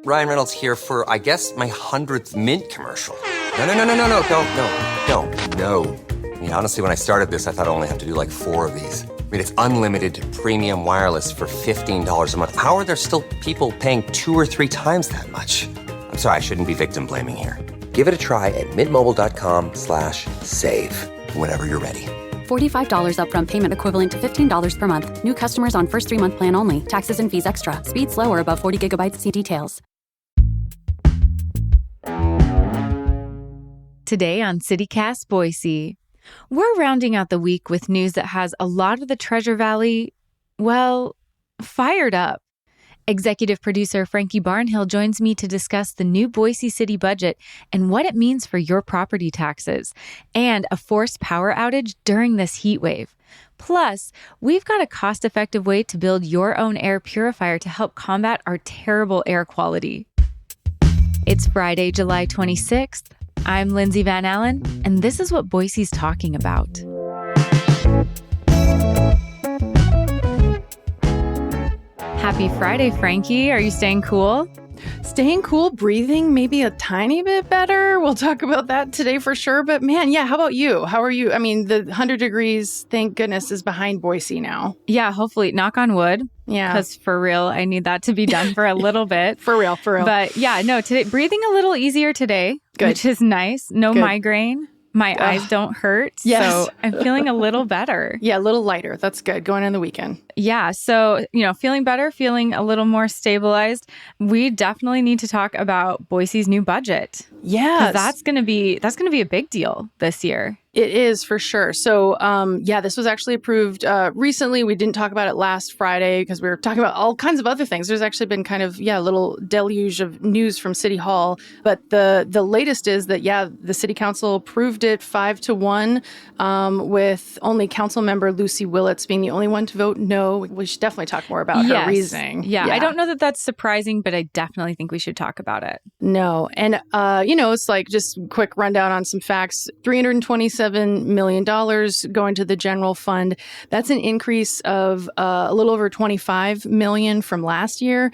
Ryan Reynolds here for, I guess, my 100th Mint commercial. No, don't. No. I mean, honestly, when I started this, I thought I only have to do like 4 of these. I mean, it's unlimited premium wireless for $15 a month. How are there still people paying 2 or 3 times that much? I'm sorry, I shouldn't be victim blaming here. Give it a try at mintmobile.com/save. Whenever you're ready. $45 upfront payment equivalent to $15 per month. New customers on first 3-month plan only. Taxes and fees extra. Speed slower above 40 gigabytes. See details. Today on CityCast Boise, we're rounding out the week with news that has a lot of the Treasure Valley, well, fired up. Executive producer Frankie Barnhill joins me to discuss the new Boise City budget and what it means for your property taxes, and a forced power outage during this heat wave. Plus, we've got a cost-effective way to build your own air purifier to help combat our terrible air quality. It's Friday, July 26th. I'm Lindsay Van Allen, and this is what Boise's talking about. Happy Friday, Frankie. Are you staying cool? Staying cool, breathing maybe a tiny bit better. We'll talk about that today for sure. But man, yeah, how about you? How are you? I mean, the 100 degrees, thank goodness, is behind Boise now. Yeah, hopefully. Knock on wood. Yeah. Because for real, I need that to be done for a little bit. For real. But yeah, no, today, breathing a little easier today, Good. Which is nice. No Good. Migraine. My eyes don't hurt. Yes. So I'm feeling a little better. Yeah, a little lighter. That's good. Going in the weekend. Yeah. So, feeling better, feeling a little more stabilized. We definitely need to talk about Boise's new budget. Yes. That's going to be a big deal this year. It is for sure. So, this was actually approved recently. We didn't talk about it last Friday because we were talking about all kinds of other things. There's actually been kind of, a little deluge of news from City Hall. But the latest is that, the City Council approved it 5-1 with only Council member Lucy Willits being the only one to vote no. We should definitely talk more about her reasoning. Yeah, I don't know that that's surprising, but I definitely think we should talk about it. No. And, it's like just quick rundown on some facts. $327 million going to the general fund. That's an increase of a little over $25 million from last year.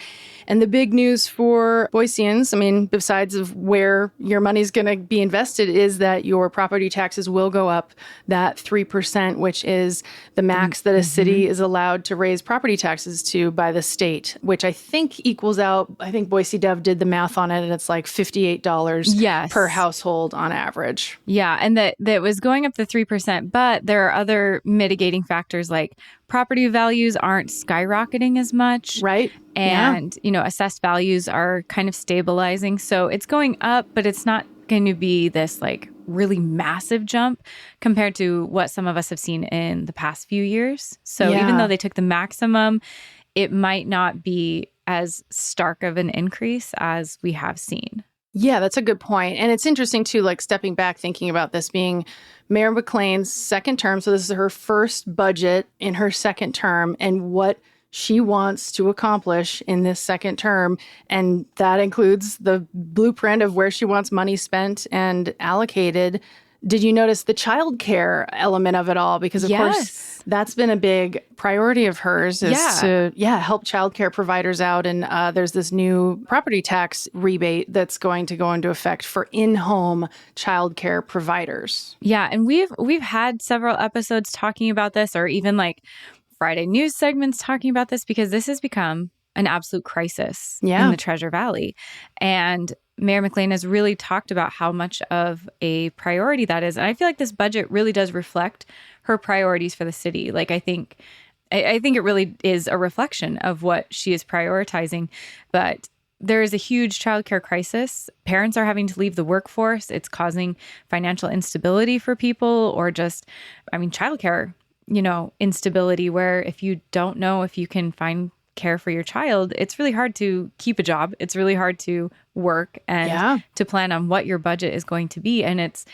And the big news for Boiseans, besides of where your money's going to be invested, is that your property taxes will go up that 3%, which is the max that a city is allowed to raise property taxes to by the state, which I think equals out, Boise Dev did the math on it, and it's like $58 per household on average. Yeah, and that was going up the 3%, but there are other mitigating factors like property values aren't skyrocketing as much. Right. And, assessed values are kind of stabilizing. So it's going up, but it's not going to be this like really massive jump compared to what some of us have seen in the past few years. So even though they took the maximum, it might not be as stark of an increase as we have seen. Yeah, that's a good point. And it's interesting, too, like stepping back, thinking about this being Mayor McLean's second term. So this is her first budget in her second term and what she wants to accomplish in this second term. And that includes the blueprint of where she wants money spent and allocated. Did you notice the childcare element of it all? Because, of course, that's been a big priority of hers is to help childcare providers out. And there's this new property tax rebate that's going to go into effect for in-home childcare providers. Yeah, and we've had several episodes talking about this, or even like Friday news segments talking about this, because this has become an absolute crisis in the Treasure Valley. And Mayor McLean has really talked about how much of a priority that is. And I feel like this budget really does reflect her priorities for the city. Like, I think it really is a reflection of what she is prioritizing. But there is a huge childcare crisis. Parents are having to leave the workforce. It's causing financial instability for people, or just, childcare, instability, where if you don't know if you can find care for your child, it's really hard to keep a job. It's really hard to work and to plan on what your budget is going to be. And it's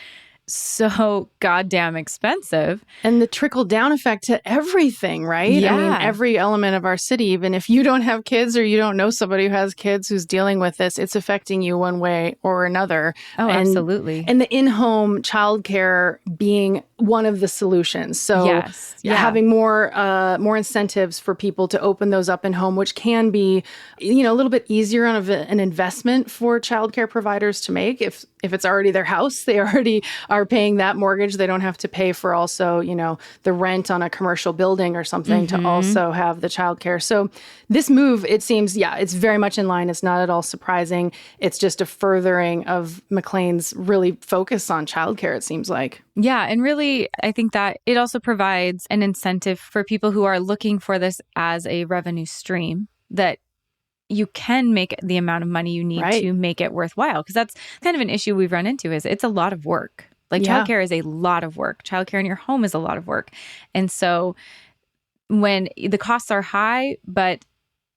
so goddamn expensive. And the trickle down effect to everything, right? Yeah. Every element of our city, even if you don't have kids or you don't know somebody who has kids who's dealing with this, it's affecting you one way or another. Oh, absolutely. And the in-home childcare being one of the solutions. So yes. Yeah. having more incentives for people to open those up in home, which can be, a little bit easier on an investment for childcare providers to make. If it's already their house, they already are paying that mortgage. They don't have to pay for also, the rent on a commercial building or something to also have the childcare. So this move, it seems, it's very much in line. It's not at all surprising. It's just a furthering of McLean's really focus on childcare, it seems like. Yeah. And really, I think that it also provides an incentive for people who are looking for this as a revenue stream, that you can make the amount of money you need to make it worthwhile. Because that's kind of an issue we've run into, is it's a lot of work. Like childcare is a lot of work. Childcare in your home is a lot of work. And so when the costs are high, but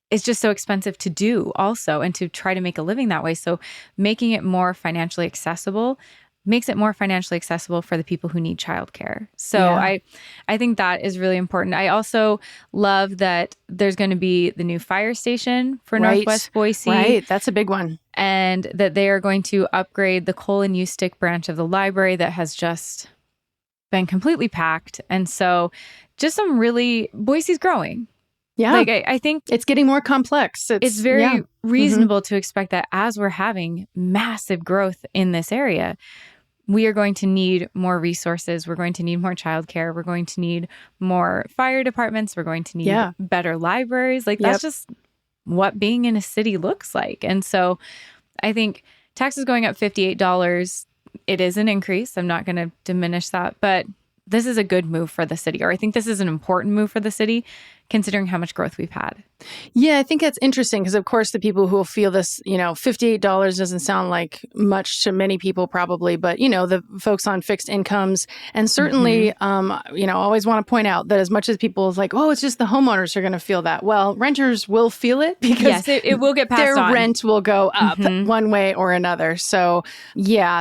it's just so expensive to do also, and to try to make a living that way. So making it more financially accessible makes it more financially accessible for the people who need childcare. So I think that is really important. I also love that there's going to be the new fire station for Northwest Boise. Right, that's a big one. And that they are going to upgrade the Cole and Eustick branch of the library that has just been completely packed. And so just Boise's growing. Yeah. Like I think it's getting more complex. It's very reasonable to expect that as we're having massive growth in this area, we are going to need more resources. We're going to need more childcare. We're going to need more fire departments. We're going to need better libraries. Like that's just what being in a city looks like. And so I think taxes going up $58, it is an increase. I'm not going to diminish that, but this is a good move for the city, or I think this is an important move for the city, considering how much growth we've had. Yeah, I think that's interesting because, of course, the people who will feel this, $58 doesn't sound like much to many people probably, but, the folks on fixed incomes. And certainly, always want to point out that as much as people is like, oh, it's just the homeowners who are going to feel that. Well, renters will feel it because it will get passed on. Their rent will go up one way or another. So,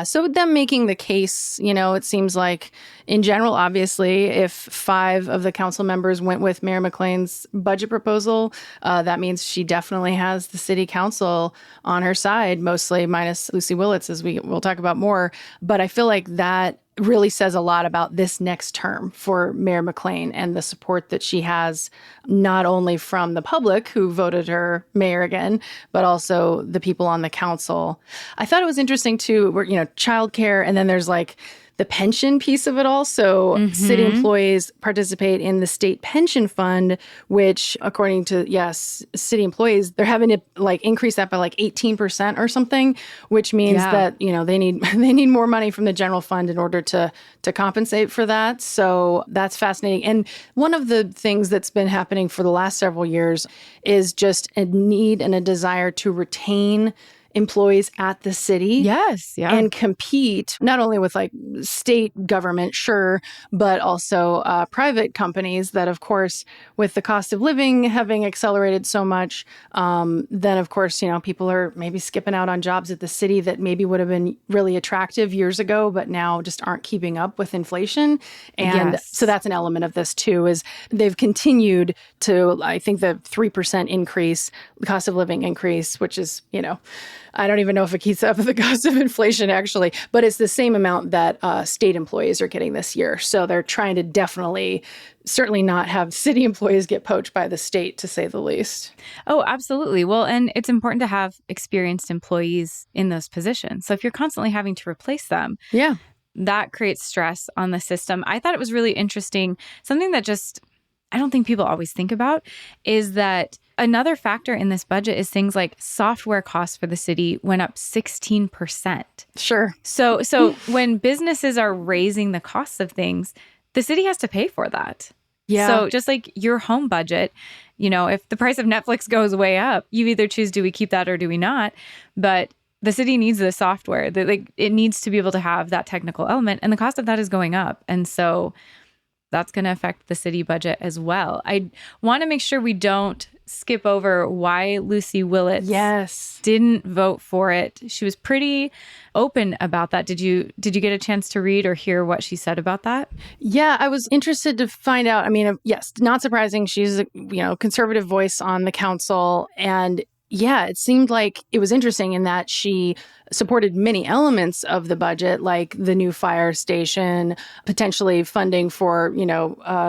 so them making the case, it seems like in general, obviously, if 5 of the council members went with Mayor McLean's budget proposal, that means she definitely has the city council on her side, mostly minus Lucy Willits, as we'll talk about more. But I feel like that really says a lot about this next term for Mayor McLean and the support that she has, not only from the public who voted her mayor again, but also the people on the council. I thought it was interesting too, where, childcare, and then there's like the pension piece of it all. So city employees participate in the state pension fund, which according to, city employees, they're having to increase that by 18% or something, which means that, they need more money from the general fund in order to compensate for that. So that's fascinating. And one of the things that's been happening for the last several years is just a need and a desire to retain employees at the city. Yes. Yeah. And compete not only with state government, sure, but also private companies that, of course, with the cost of living having accelerated so much, then, of course, people are maybe skipping out on jobs at the city that maybe would have been really attractive years ago, but now just aren't keeping up with inflation. And so that's an element of this, too, is they've continued to, I think, the 3% increase, the cost of living increase, which is, I don't even know if it keeps up with the cost of inflation, actually, but it's the same amount that state employees are getting this year. So they're trying to certainly not have city employees get poached by the state, to say the least. Oh, absolutely. Well, and it's important to have experienced employees in those positions. So if you're constantly having to replace them, that creates stress on the system. I thought it was really interesting. Something that I don't think people always think about is that another factor in this budget is things like software costs for the city went up 16%. Sure. So when businesses are raising the costs of things, the city has to pay for that. Yeah. So just like your home budget, if the price of Netflix goes way up, you either choose, do we keep that or do we not? But the city needs the software. It needs to be able to have that technical element, and the cost of that is going up. And so that's going to affect the city budget as well. I want to make sure we don't skip over why Lucy Willits didn't vote for it. She was pretty open about that. Did you get a chance to read or hear what she said about that? Yeah, I was interested to find out. I mean, yes, not surprising. She's a conservative voice on the council, and Yeah, it seemed like it was interesting in that she supported many elements of the budget, like the new fire station, potentially funding for,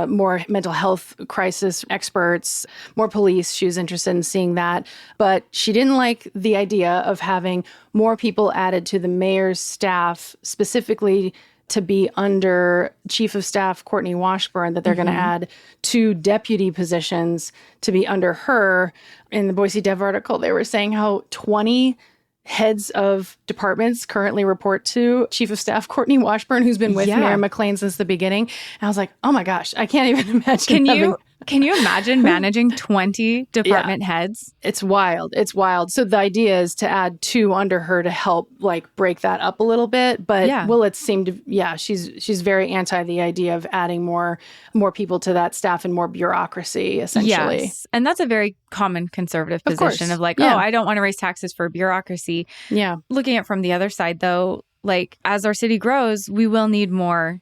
more mental health crisis experts, more police. She was interested in seeing that. But she didn't like the idea of having more people added to the mayor's staff, specifically to be under Chief of Staff Courtney Washburn, that they're going to add 2 deputy positions to be under her. In the Boise Dev article, they were saying how 20 heads of departments currently report to Chief of Staff Courtney Washburn, who's been with Mayor McLean since the beginning. And I was like, oh my gosh, I can't even imagine. Can you imagine managing 20 department heads? It's wild. It's wild. So the idea is to add 2 under her to help break that up a little bit. But will it seem to, she's very anti the idea of adding more people to that staff and more bureaucracy, essentially. Yes. And that's a very common conservative position of I don't want to raise taxes for bureaucracy. Yeah. Looking at it from the other side, though, as our city grows, we will need more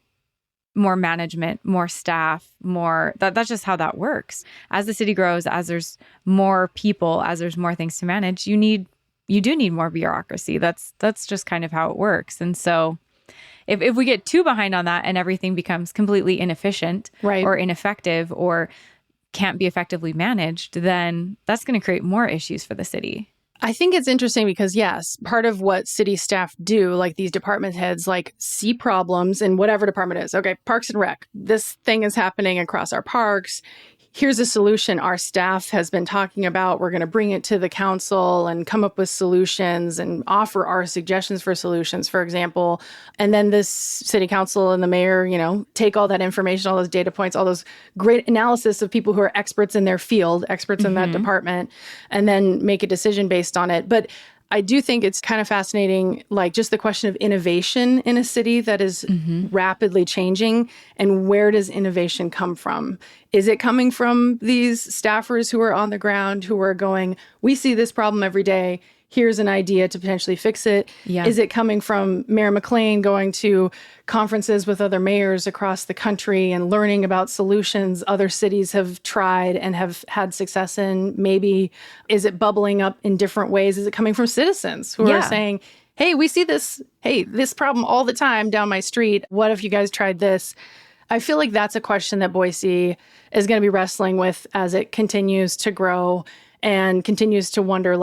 management, more staff, that's just how that works. As the city grows, as there's more people, as there's more things to manage, you do need more bureaucracy. That's just kind of how it works. And so if we get too behind on that and everything becomes completely inefficient or ineffective or can't be effectively managed, then that's going to create more issues for the city. I think it's interesting because, yes, part of what city staff do, like these department heads, see problems in whatever department it is. Okay, Parks and Rec. This thing is happening across our parks. Here's a solution our staff has been talking about. We're going to bring it to the council and come up with solutions and offer our suggestions for solutions, for example. And then this city council and the mayor, take all that information, all those data points, all those great analysis of people who are experts in their field, experts in that department, and then make a decision based on it. But I do think it's kind of fascinating, just the question of innovation in a city that is rapidly changing. And where does innovation come from? Is it coming from these staffers who are on the ground, who are going, we see this problem every day. Here's an idea to potentially fix it. Yeah. Is it coming from Mayor McLean going to conferences with other mayors across the country and learning about solutions other cities have tried and have had success in? Maybe is it bubbling up in different ways? Is it coming from citizens who are saying, hey, we see this problem all the time down my street. What if you guys tried this? I feel like that's a question that Boise is going to be wrestling with as it continues to grow and continues to wonder,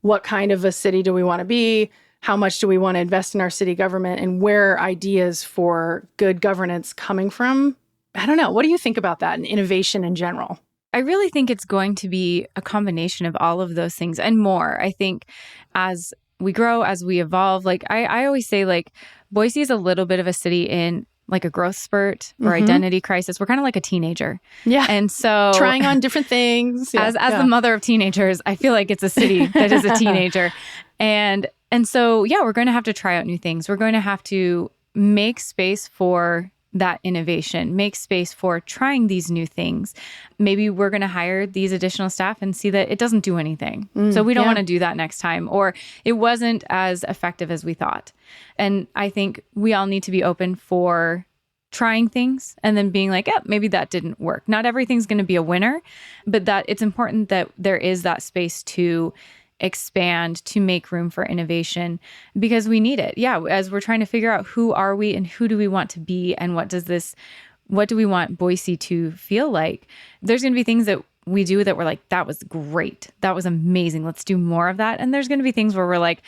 what kind of a city do we want to be? How much do we want to invest in our city government? And where are ideas for good governance coming from? I don't know. What do you think about that and innovation in general? I really think it's going to be a combination of all of those things and more. I think as we grow, as we evolve, I always say, Boise is a little bit of a city in a growth spurt or identity crisis. We're kind of like a teenager. Yeah. And so trying on different things. As the mother of teenagers, I feel like it's a city that is a teenager. And so, we're going to have to try out new things. We're going to have to make space for that innovation, make space for trying these new things. Maybe we're going to hire these additional staff and see that it doesn't do anything. So we don't want to do that next time, or it wasn't as effective as we thought. And I think we all need to be open for trying things and then being like, maybe that didn't work. Not everything's going to be a winner, but that it's important that there is that space to expand, to make room for innovation, because we need it. Yeah, as we're trying to figure out who are we and who do we want to be and what do we want Boise to feel like, there's going to be things that we do that we're like, that was great. That was amazing. Let's do more of that. And there's going to be things where we're like,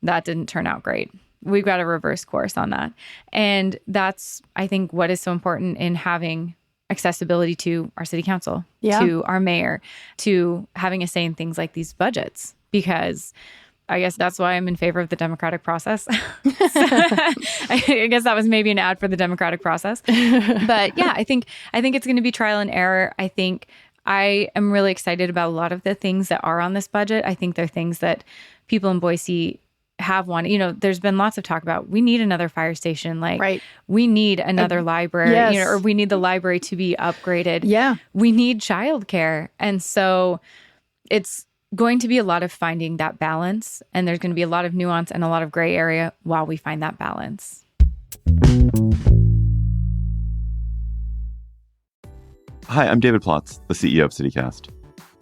that didn't turn out great. We've got to reverse course on that. And that's, I think, what is so important in having accessibility to our city council, to our mayor, to having a say in things like these budgets. Because I guess that's why I'm in favor of the democratic process. I guess that was maybe an ad for the democratic process. But yeah, I think it's going to be trial and error. I think I am really excited about a lot of the things that are on this budget. I think they're things that people in Boise have wanted. There's been lots of talk about, we need another fire station. We need another library, or we need the library to be upgraded. Yeah. We need childcare. And so it's going to be a lot of finding that balance, and there's going to be a lot of nuance and a lot of gray area while we find that balance. Hi, I'm David Plotz, the CEO of CityCast.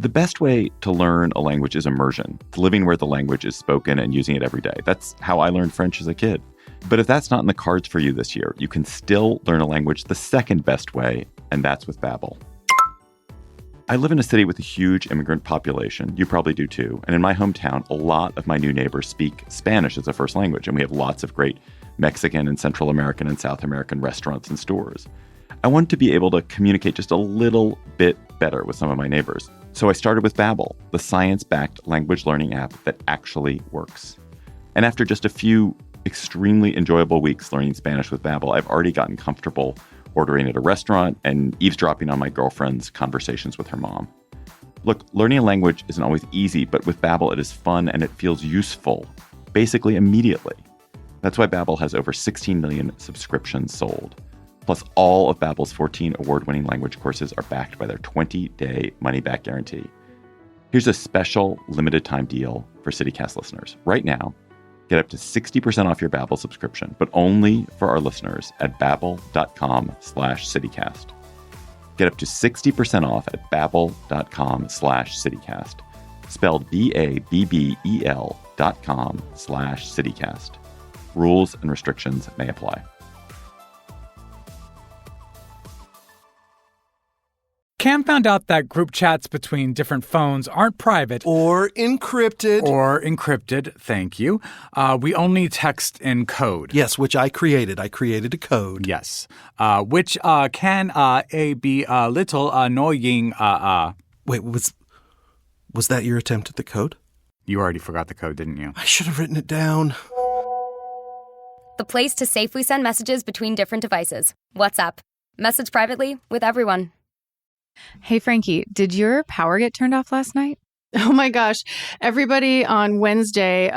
The best way to learn a language is immersion, living where the language is spoken and using it every day. That's how I learned French as a kid. But if that's not in the cards for you this year, you can still learn a language the second best way, and that's with Babbel. I live in a city with a huge immigrant population. You probably do too. And in my hometown, a lot of my new neighbors speak Spanish as a first language, and we have lots of great Mexican and Central American and South American restaurants and stores. I wanted to be able to communicate just a little bit better with some of my neighbors. So I started with Babbel, the science-backed language learning app that actually works. And after just a few extremely enjoyable weeks learning Spanish with Babbel, I've already gotten comfortable ordering at a restaurant and eavesdropping on my girlfriend's conversations with her mom. Look, learning a language isn't always easy, but with Babbel it is fun and it feels useful, basically immediately. That's why Babbel has over 16 million subscriptions sold. Plus, all of Babbel's 14 award-winning language courses are backed by their 20-day money-back guarantee. Here's a special limited-time deal for CityCast listeners. Right now, get up to 60% off your Babbel subscription, but only for our listeners at babbel.com/citycast. Get up to 60% off at babbel.com/citycast. Spelled BABBEL.com/citycast. Rules and restrictions may apply. Cam found out that group chats between different phones aren't private. Or encrypted. Thank you. We only text in code. Yes, which I created. I created a code. Yes. Which can be a little annoying. Wait, was that your attempt at the code? You already forgot the code, didn't you? I should have written it down. The place to safely send messages between different devices. WhatsApp. Message privately with everyone. Hey, Frankie, did your power get turned off last night? Oh my gosh. Everybody on Wednesday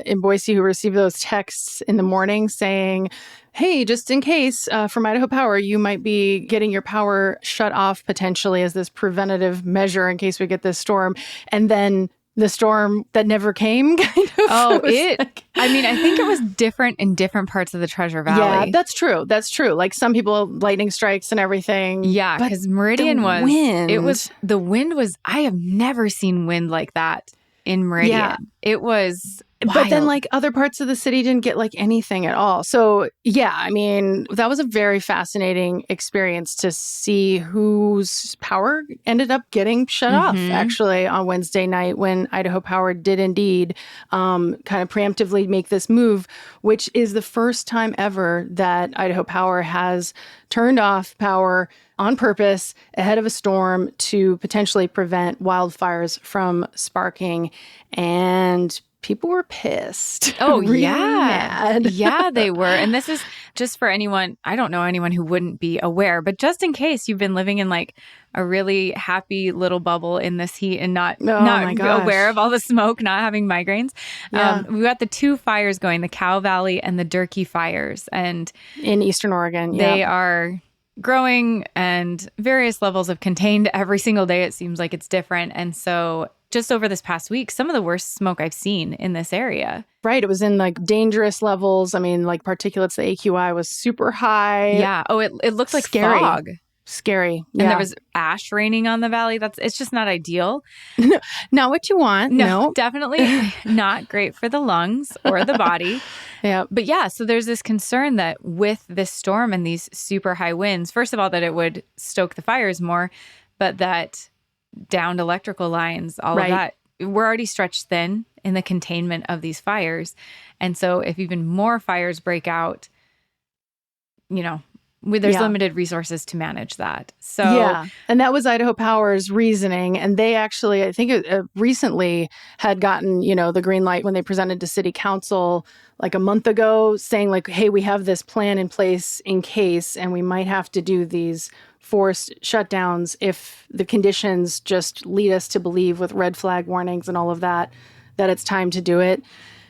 in Boise who received those texts in the morning saying, hey, just in case from Idaho Power, you might be getting your power shut off potentially as this preventative measure in case we get this storm. And then the storm that never came, kind of. Oh, I think it was different in different parts of the Treasure Valley. Yeah, that's true. Like some people, lightning strikes and everything. Yeah, because Meridian the wind was, I have never seen wind like that in Meridian. Yeah. It was wild. But then like other parts of the city didn't get like anything at all. So yeah, I mean, that was a very fascinating experience to see whose power ended up getting shut off actually on Wednesday night when Idaho Power did indeed kind of preemptively make this move, which is the first time ever that Idaho Power has turned off power on purpose ahead of a storm to potentially prevent wildfires from sparking. And people were pissed. Oh, really yeah. Mad. Yeah, they were. And this is just for anyone, I don't know anyone who wouldn't be aware, but just in case you've been living in like a really happy little bubble in this heat and not aware of all the smoke, not having migraines. Yeah. We got the two fires going, the Cow Valley and the Durkee fires. And in Eastern Oregon, they are growing and various levels of contained every single day. It seems like it's different. And so just over this past week, some of the worst smoke I've seen in this area. Right. It was in like dangerous levels. I mean, like particulates, the AQI was super high. Yeah. Oh, it looked like scary. fog. Scary. Yeah. And there was ash raining on the valley. It's just not ideal. Not what you want. No. Definitely not great for the lungs or the body. Yeah. But yeah, so there's this concern that with this storm and these super high winds, first of all, that it would stoke the fires more, but that downed electrical lines, all of that, we're already stretched thin in the containment of these fires. And so if even more fires break out, there's limited resources to manage that. So yeah, and that was Idaho Power's reasoning. And they actually, I think recently had gotten, the green light when they presented to City Council like a month ago saying like, hey, we have this plan in place in case, and we might have to do these forced shutdowns if the conditions just lead us to believe with red flag warnings and all of that it's time to do it.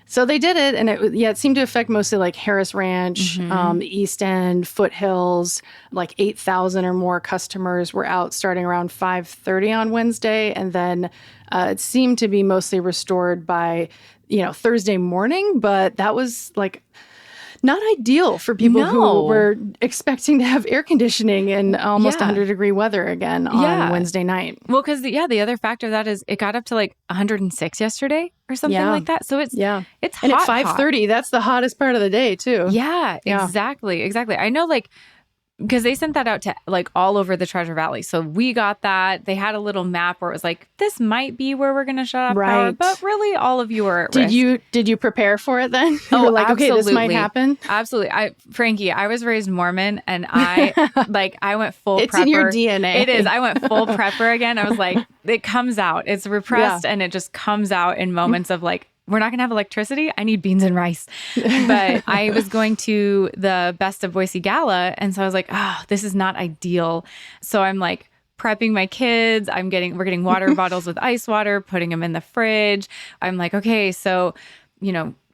So they did it, and it seemed to affect mostly like Harris Ranch, the East End, Foothills. Like 8,000 or more customers were out starting around 5:30 on Wednesday, and then it seemed to be mostly restored by Thursday morning. But that was like not ideal for people who were expecting to have air conditioning in almost 100-degree weather again on Wednesday night. Well, because the other factor of that is it got up to like 106 yesterday or something like that. So it's hot. And at 5:30, that's the hottest part of the day too. Yeah, exactly. I know, like, because they sent that out to like all over the Treasure Valley. So we got that. They had a little map where it was like, this might be where we're going to shut off power. But really, all of you are at risk. Did you prepare for it then? You were like, absolutely. Okay, this might happen? Absolutely. Frankie, I was raised Mormon and I went full it's prepper. It's in your DNA. It is. I went full prepper again. I was like, it comes out. It's repressed and it just comes out in moments of like, we're not going to have electricity. I need beans and rice. But I was going to the Best of Boise Gala. And so I was like, this is not ideal. So I'm like prepping my kids. We're getting water bottles with ice water, putting them in the fridge. I'm like, okay, so,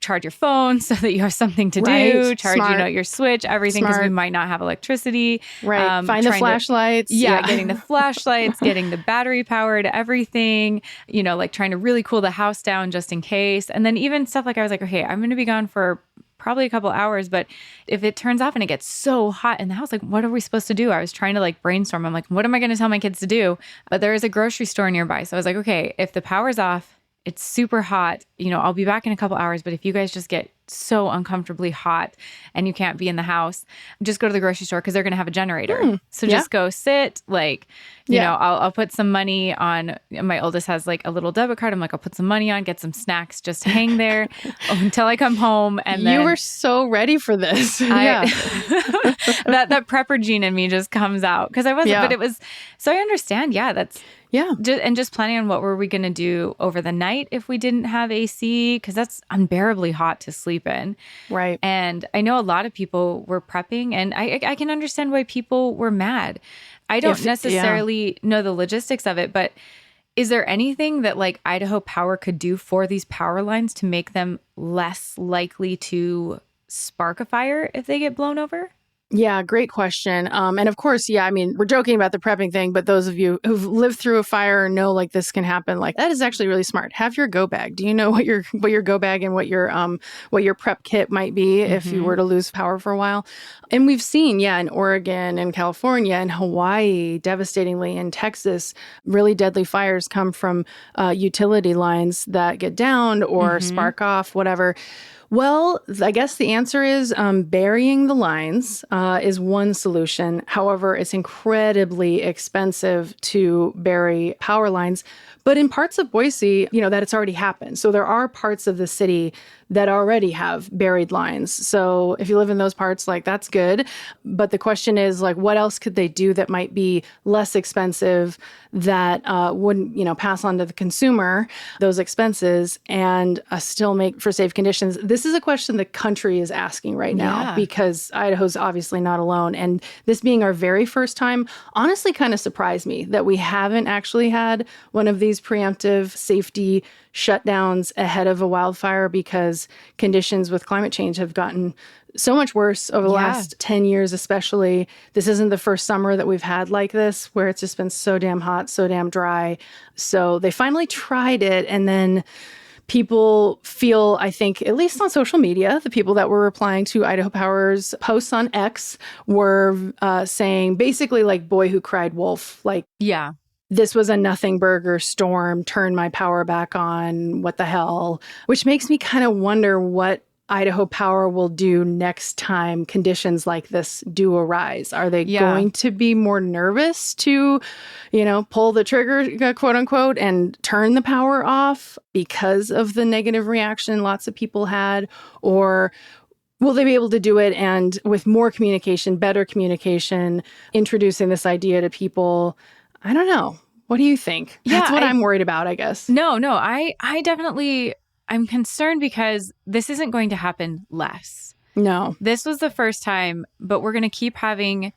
charge your phone so that you have something to do. Charge, your switch, everything, because we might not have electricity. Right. Find the flashlights. Getting the flashlights, getting the battery powered, everything, like trying to really cool the house down just in case. And then even stuff like I was like, okay, I'm going to be gone for probably a couple hours, but if it turns off and it gets so hot in the house, like, what are we supposed to do? I was trying to like brainstorm. I'm like, what am I going to tell my kids to do? But there is a grocery store nearby. So I was like, okay, if the power's off, it's super hot, I'll be back in a couple hours, but if you guys just get so uncomfortably hot and you can't be in the house, just go to the grocery store because they're going to have a generator. So just go sit, like, I'll put some money on. My oldest has like a little debit card. I'm like, I'll put some money on, get some snacks, just hang there until I come home. And then you were so ready for this. That prepper gene in me just comes out because I wasn't, but it was, so I understand. And just planning on what were we going to do over the night if we didn't have AC, because that's unbearably hot to sleep in. Right. And I know a lot of people were prepping, and I can understand why people were mad. I don't necessarily know the logistics of it, but is there anything that like Idaho Power could do for these power lines to make them less likely to spark a fire if they get blown over? Yeah, great question. And of course, we're joking about the prepping thing, but those of you who've lived through a fire know like this can happen. Like that is actually really smart. Have your go bag. Do you know what your go bag and what your prep kit might be if you were to lose power for a while? And we've seen, in Oregon and California and Hawaii, devastatingly in Texas, really deadly fires come from utility lines that get downed or spark off, whatever. Well, I guess the answer is burying the lines is one solution. However, it's incredibly expensive to bury power lines. But in parts of Boise, that it's already happened. So there are parts of the city that already have buried lines. So if you live in those parts, like that's good. But the question is like, what else could they do that might be less expensive that wouldn't, pass on to the consumer those expenses and still make for safe conditions? This is a question the country is asking right now because Idaho's obviously not alone. And this being our very first time, honestly kind of surprised me that we haven't actually had one of these preemptive safety shutdowns ahead of a wildfire, because conditions with climate change have gotten so much worse over the last 10 years, especially. This isn't the first summer that we've had like this, where it's just been so damn hot, so damn dry. So they finally tried it. And then people feel, I think, at least on social media, the people that were replying to Idaho Power's posts on X were saying basically like, boy who cried wolf. Like, this was a nothing burger storm, turn my power back on, what the hell? Which makes me kind of wonder what Idaho Power will do next time conditions like this do arise. Are they going to be more nervous to, pull the trigger, quote unquote, and turn the power off because of the negative reaction lots of people had? Or will they be able to do it and with more communication, better communication, introducing this idea to people? I don't know. What do you think? That's what I'm worried about, I guess. No, I definitely, I'm concerned because this isn't going to happen less. No. This was the first time, but we're going to keep having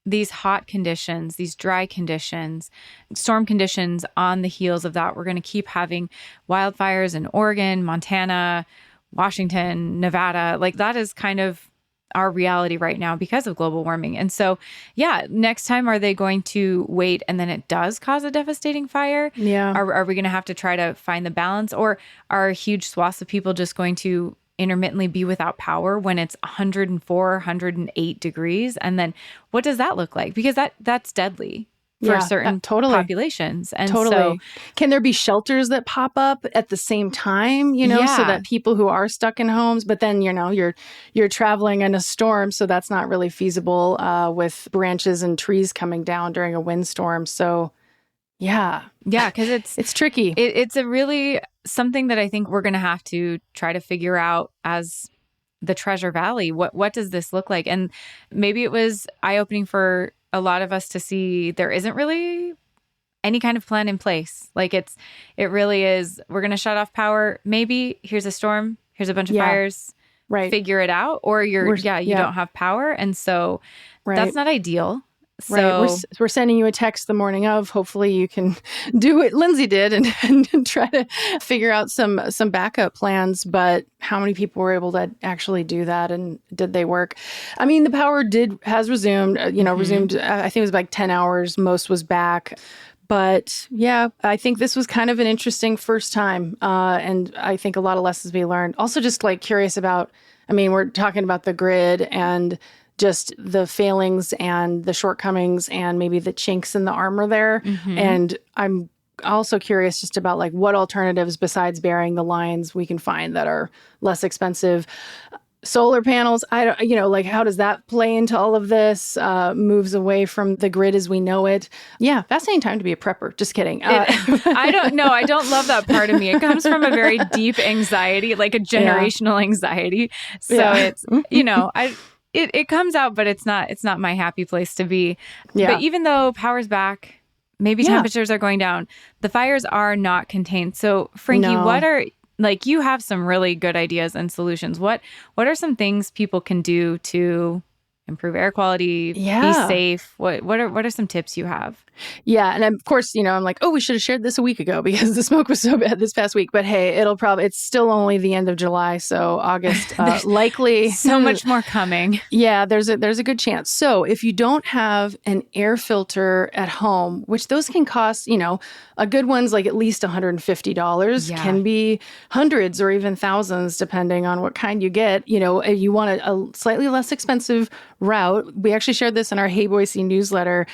these hot conditions, these dry conditions, storm conditions on the heels of that. We're going to keep having wildfires in Oregon, Montana, Washington, Nevada. Like that is kind of our reality right now because of global warming. And so, next time, are they going to wait and then it does cause a devastating fire? Yeah. Are we going to have to try to find the balance, or are huge swaths of people just going to intermittently be without power when it's 104, 108 degrees? And then what does that look like? Because that's deadly for certain populations. And so can there be shelters that pop up at the same time, so that people who are stuck in homes, but then, you're traveling in a storm. So that's not really feasible with branches and trees coming down during a windstorm. So yeah, because it's tricky. It's a really something that I think we're going to have to try to figure out as the Treasure Valley. What does this look like? And maybe it was eye-opening for a lot of us to see there isn't really any kind of plan in place. Like it really is, we're going to shut off power. Maybe here's a storm, here's a bunch of fires, figure it out. Or you don't have power. And so that's not ideal. So we're sending you a text the morning of. Hopefully you can do what Lindsay did and try to figure out some backup plans. But how many people were able to actually do that, and did they work? I mean, the power has resumed. Resumed. I think it was like 10 hours. Most was back. But yeah, I think this was kind of an interesting first time. And I think a lot of lessons we learned. Also just like curious about, we're talking about the grid and just the failings and the shortcomings and maybe the chinks in the armor there. Mm-hmm. And I'm also curious just about like what alternatives besides burying the lines we can find that are less expensive. Solar panels, how does that play into all of this? Moves away from the grid as we know it. Yeah, fascinating time to be a prepper. Just kidding. I don't know. I don't love that part of me. It comes from a very deep anxiety, like a generational anxiety. So it's, it comes out, but it's not my happy place to be. Yeah. But even though power's back, maybe temperatures are going down, the fires are not contained. So Frankie, what are, like, you have some really good ideas and solutions. What are some things people can do to improve air quality, be safe? What are some tips you have? Yeah. And of course, I'm like, we should have shared this a week ago because the smoke was so bad this past week. But hey, it's still only the end of July. So August, likely. So much more coming. Yeah, there's a good chance. So if you don't have an air filter at home, which those can cost, a good one's like at least $150, can be hundreds or even thousands, depending on what kind you get. You want a slightly less expensive route. We actually shared this in our Hey Boise newsletter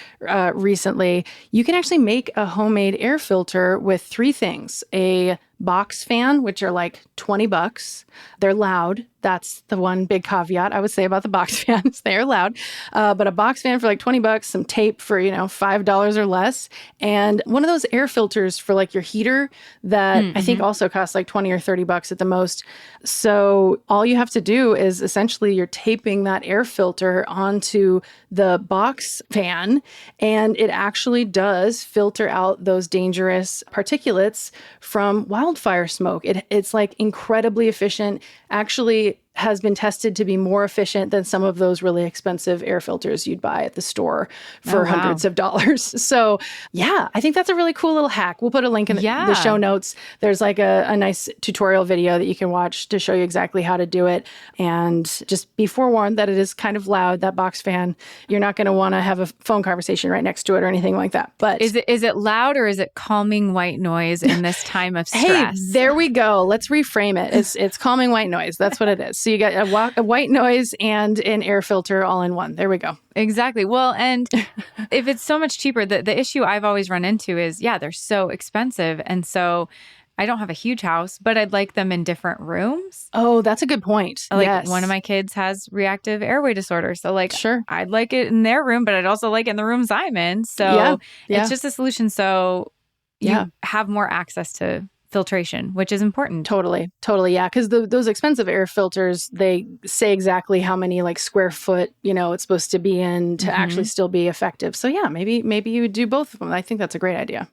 recently. You can actually make a homemade air filter with three things: a box fan, which are like $20. They're loud. That's the one big caveat I would say about the box fans. They are loud. But a box fan for like $20, some tape for, $5 or less. And one of those air filters for like your heater that I think also costs like $20 or $30 at the most. So all you have to do is essentially you're taping that air filter onto the box fan, and it actually does filter out those dangerous particulates from wildfire smoke. It's like incredibly efficient. Actually has been tested to be more efficient than some of those really expensive air filters you'd buy at the store for hundreds of dollars. So yeah, I think that's a really cool little hack. We'll put a link in the show notes. There's like a nice tutorial video that you can watch to show you exactly how to do it. And just be forewarned that it is kind of loud, that box fan. You're not going to want to have a phone conversation right next to it or anything like that. But is it loud, or is it calming white noise in this time of stress? Hey, there we go. Let's reframe it. It's calming white noise. That's what it is. So you got a white noise and an air filter all in one. There we go. Exactly. Well, and if it's so much cheaper, the issue I've always run into is, they're so expensive. And so I don't have a huge house, but I'd like them in different rooms. Oh, that's a good point. Like one of my kids has reactive airway disorder. So I'd like it in their room, but I'd also like it in the rooms I'm in. So it's just a solution. So you have more access to filtration, which is important. Totally. Yeah. Because those expensive air filters, they say exactly how many like square foot, it's supposed to be in to actually still be effective. So yeah, maybe you would do both of them. I think that's a great idea.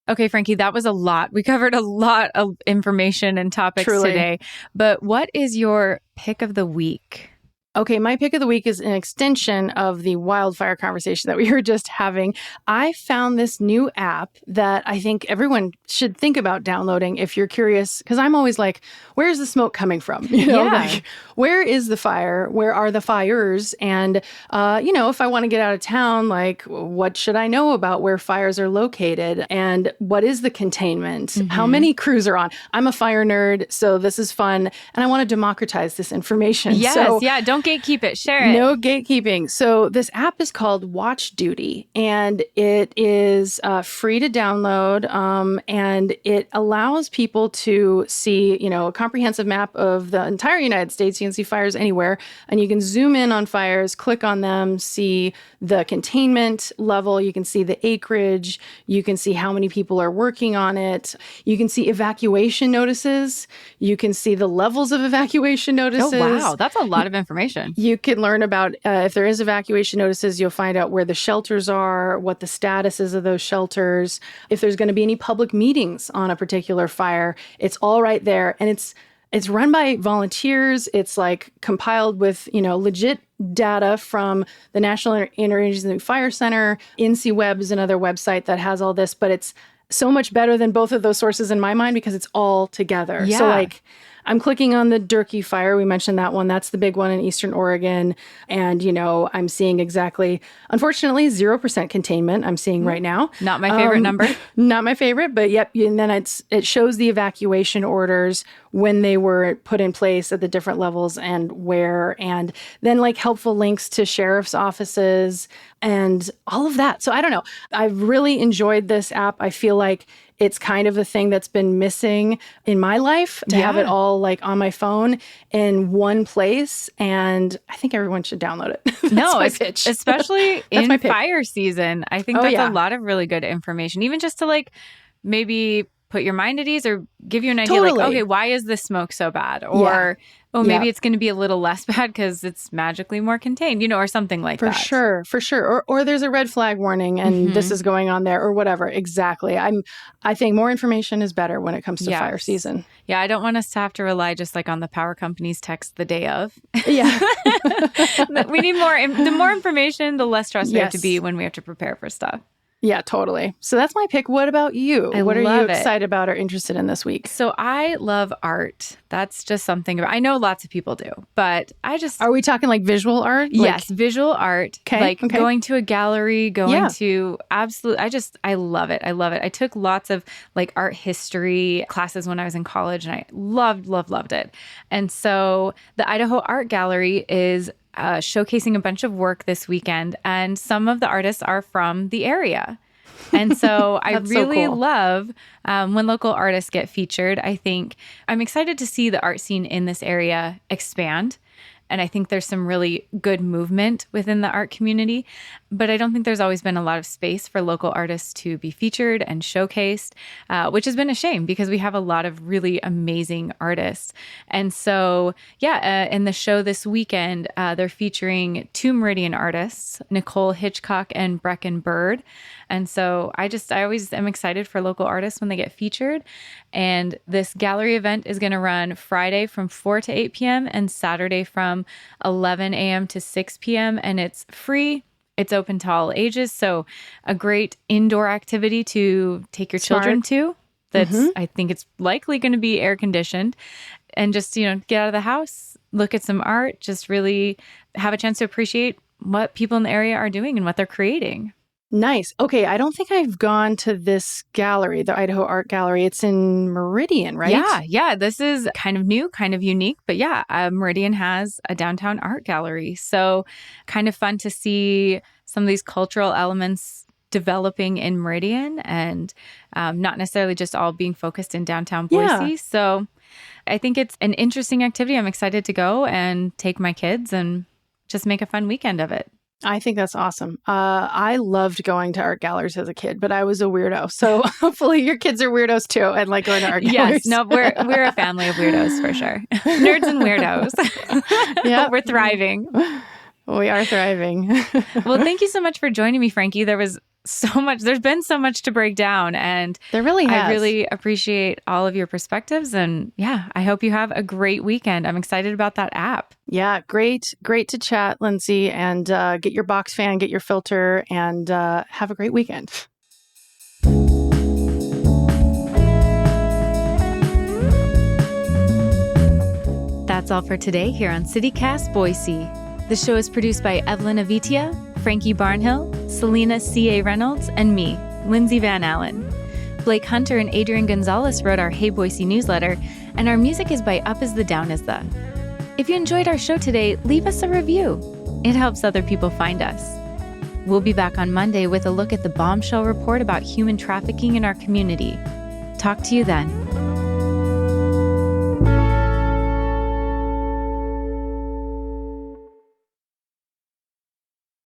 Okay, Frankie, that was a lot. We covered a lot of information and topics today. But what is your pick of the week? Okay, my pick of the week is an extension of the wildfire conversation that we were just having. I found this new app that I think everyone should think about downloading if you're curious, because I'm always like, where's the smoke coming from? Like, where is the fire? Where are the fires? And, if I want to get out of town, like, what should I know about where fires are located? And what is the containment? How many crews are on? I'm a fire nerd, so this is fun. And I want to democratize this information. Yes, so, don't gatekeep it. Share it. No gatekeeping. So this app is called Watch Duty, and it is free to download, and it allows people to see, a comprehensive map of the entire United States. You can see fires anywhere, and you can zoom in on fires, click on them, see the containment level. You can see the acreage. You can see how many people are working on it. You can see evacuation notices. You can see the levels of evacuation notices. Oh, wow. That's a lot of information. You can learn about if there is evacuation notices, you'll find out where the shelters are, what the status is of those shelters, if there's going to be any public meetings on a particular fire. It's all right there. And it's run by volunteers. It's like compiled with, legit data from the National Interagency Fire Center. NCWeb is another website that has all this, but it's so much better than both of those sources in my mind because it's all together. Yeah. So like, I'm clicking on the Durkee fire. We mentioned that one. That's the big one in Eastern Oregon. And, I'm seeing exactly, unfortunately, 0% containment I'm seeing right now. Not my favorite number. Not my favorite, but yep. And then it shows the evacuation orders when they were put in place at the different levels and where, and then like helpful links to sheriff's offices and all of that. So I don't know. I've really enjoyed this app. I feel like it's kind of the thing that's been missing in my life to have it all like on my phone in one place. And I think everyone should download it. That's my pitch. Especially in fire season. I think that's a lot of really good information, even just to like maybe put your mind at ease or give you an idea like, okay, why is this smoke so bad? Or, maybe it's going to be a little less bad because it's magically more contained, or something like that. For sure. Or there's a red flag warning and this is going on there or whatever. Exactly. I think more information is better when it comes to fire season. Yeah, I don't want us to have to rely just like on the power company's text the day of. Yeah. We need the more information, the less stressed we have to be when we have to prepare for stuff. Yeah, totally. So that's my pick. What about you? What are you excited about or interested in this week? So I love art. That's just something I know lots of people do, but Are we talking like visual art? Yes, visual art. Okay. Going to a gallery, going to I love it. I love it. I took lots of like art history classes when I was in college and I loved it. And so the Idaho Art Gallery is showcasing a bunch of work this weekend, and some of the artists are from the area. And so I really love when local artists get featured. I think I'm excited to see the art scene in this area expand. And I think there's some really good movement within the art community. But I don't think there's always been a lot of space for local artists to be featured and showcased, which has been a shame because we have a lot of really amazing artists. And so, in the show this weekend, they're featuring 2 Meridian artists, Nicole Hitchcock and Brecken Bird. And so I always am excited for local artists when they get featured. And this gallery event is going to run Friday from 4 to 8 p.m. and Saturday from 11 a.m. to 6 p.m. And it's free. It's open to all ages. So a great indoor activity to take your children to. I think it's likely going to be air conditioned. And just, get out of the house, look at some art, just really have a chance to appreciate what people in the area are doing and what they're creating. Nice. Okay, I don't think I've gone to this gallery, the Idaho Art Gallery. It's in Meridian, right? Yeah. This is kind of new, kind of unique. But Meridian has a downtown art gallery. So kind of fun to see some of these cultural elements developing in Meridian and not necessarily just all being focused in downtown Boise. So I think it's an interesting activity. I'm excited to go and take my kids and just make a fun weekend of it. I think that's awesome. I loved going to art galleries as a kid, but I was a weirdo. So hopefully your kids are weirdos too and like going to art galleries. Yes, no, we're a family of weirdos for sure. Nerds and weirdos. Yeah, we're thriving. We are thriving. Well, thank you so much for joining me, Frankie. There was so much. There's been so much to break down, and there really has. I really appreciate all of your perspectives. And yeah, I hope you have a great weekend. I'm excited about that app. Yeah, great to chat, Lindsay, and get your box fan, get your filter, and have a great weekend. That's all for today here on CityCast Boise. The show is produced by Evelyn Avitia, Frankie Barnhill, Selena C.A. Reynolds, and me, Lindsay Van Allen. Blake Hunter and Adrian Gonzalez wrote our Hey Boise newsletter, and our music is by Up Is the Down Is the. If you enjoyed our show today, leave us a review. It helps other people find us. We'll be back on Monday with a look at the bombshell report about human trafficking in our community. Talk to you then.